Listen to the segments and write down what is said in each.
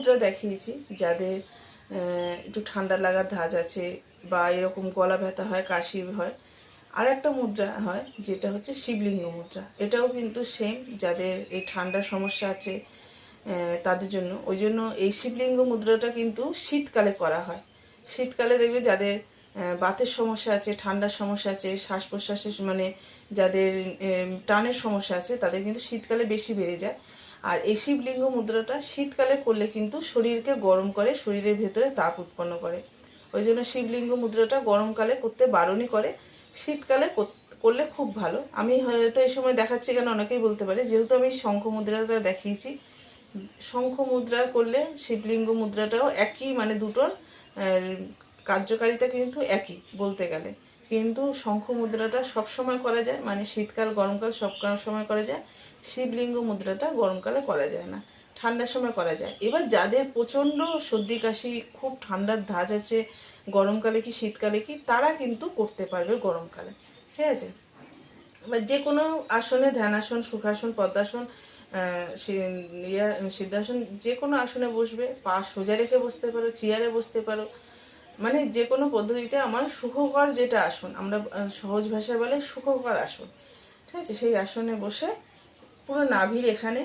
মুদ্রা দেখিয়েছি যাদের একটু ঠান্ডা লাগার ধাঁচ আছে বা এরকম গলা ব্যথা হয়, কাশি হয়। আর একটা মুদ্রা হয় যেটা হচ্ছে শিবলিঙ্গ মুদ্রা। এটাও কিন্তু সেম, যাদের এই ঠান্ডার সমস্যা আছে তাদের জন্য। ওই জন্য এই শিবলিঙ্গ মুদ্রাটা কিন্তু শীতকালে করা হয়। শীতকালে দেখবে যাদের বাতের সমস্যা আছে, ঠান্ডার সমস্যা আছে, শ্বাস প্রশ্বাসের মানে যাদের টানের সমস্যা আছে, তাদের কিন্তু শীতকালে বেশি বেড়ে যায়। আর এই শিবলিঙ্গ মুদ্রাটা শীতকালে করলে কিন্তু শরীরকে গরম করে, শরীরের ভেতরে তাপ উৎপন্ন করে। ওই জন্য শিবলিঙ্গ মুদ্রাটা গরমকালে করতে বারণই করে, শীতকালে করলে খুব ভালো। আমি হয়তো এই সময় দেখাচ্ছি কেন অনেকেই বলতে পারে, যেহেতু আমি শঙ্খ মুদ্রাটা দেখিয়েছি। শঙ্খ মুদ্রা করলে শিবলিঙ্গ মুদ্রাটাও একই, মানে দুটোর কার্যকারিতা কিন্তু একই বলতে গেলে। কিন্তু শঙ্খ মুদ্রাটা সব সময় করা যায়, মানে শীতকাল গরমকাল সব সময় করা যায়। শিবলিঙ্গ মুদ্রাটা গরমকালে করা যায় না, ঠান্ডার সময় করা যায়। এবার যাদের প্রচণ্ড সর্দি কাশি, খুব ঠান্ডার ধাঁচ আছে, গরমকালে কি শীতকালে কি, তারা কিন্তু করতে পারবে গরমকালে। ঠিক আছে? এবার যে কোনো আসনে, ধ্যানাসন, সুখাসন, পদ্মাসন, সিদ্ধাসন, যে কোনো আসনে বসবে। পা সোজা রেখে বসতে পারো, চেয়ারে বসতে পারো, মানে যে কোনো পদ্ধতিতে। আমার সুখকর যেটা আসন, আমরা সহজ ভাষায় বলে সুখকর আসন, ঠিক আছে? সেই আসনে বসে পুরো নাভির এখানে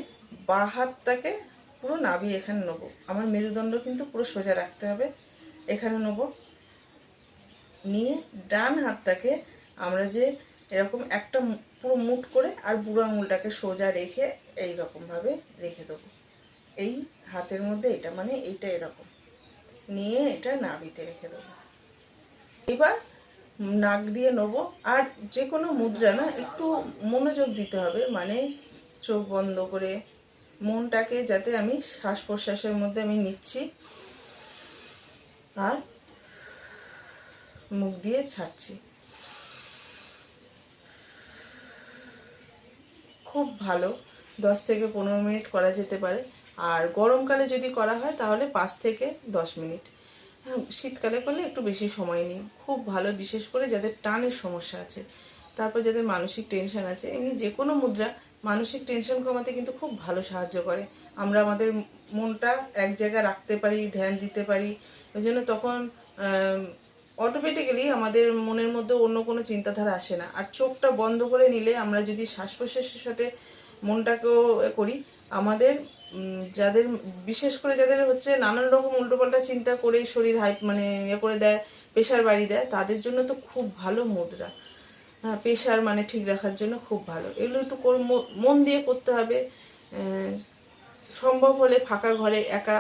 বাঁ হাতটাকে পুরো নাভির এখানে নেবো। আমার মেরুদণ্ড কিন্তু পুরো সোজা রাখতে হবে, এখানে নেবো। নিয়ে ডান হাতটাকে আমরা যে এরকম একটা পুরো মুঠ করে, আর বুড়ো আঙুলটাকে সোজা রেখে এইরকমভাবে রেখে দেবো। এই হাতের মধ্যে এটা, মানে এইটা এরকম নিয়ে এটা নাভিতে রেখে দেবো। এবার নাক দিয়ে নেবো। আর যে কোনো মুদ্রা না একটু মনোযোগ দিতে হবে, মানে চোখ বন্ধ করে মনটাকে, যাতে আমি শ্বাস প্রশ্বাসের মধ্যে আমি নিচ্ছি আর মুখ দিয়ে ছাড়ছি। খুব ভালো, 10 থেকে 15 মিনিট করা যেতে পারে। আর গরমকালে যদি করা হয় তাহলে 5 থেকে 10 মিনিট। শীতকালে করলে একটু বেশি সময় নিই। খুব ভালো, বিশেষ করে যাদের টানের সমস্যা আছে, তারপর যাদের মানসিক টেনশন আছে। এমনি যে কোনো মুদ্রা মানসিক টেনশন কমাতে কিন্তু খুব ভালো সাহায্য করে। আমরা আমাদের মনটা এক জায়গায় রাখতে পারি, ধ্যান দিতে পারি। ওই জন্য তখন অটোমেটিক্যালি আমাদের মনের মধ্যে অন্য কোনো চিন্তাধারা আসে না। আর চোখটা বন্ধ করে নিলে আমরা যদি শ্বাস প্রশ্বাসের সাথে মনটাকেও করি, আমাদের যাদের, বিশেষ করে যাদের হচ্ছে নানান রকম উল্টোপাল্টা চিন্তা করে শরীর মানে করে দেয়, প্রেশার বাড়িয়ে দেয়, তাদের জন্য তো খুব ভালো মুদ্রা। হ্যাঁ, প্রেশার মানে ঠিক রাখার জন্য খুব ভালো। এগুলো একটু মন দিয়ে করতে হবে। সম্ভব হলে ফাঁকা ঘরে একা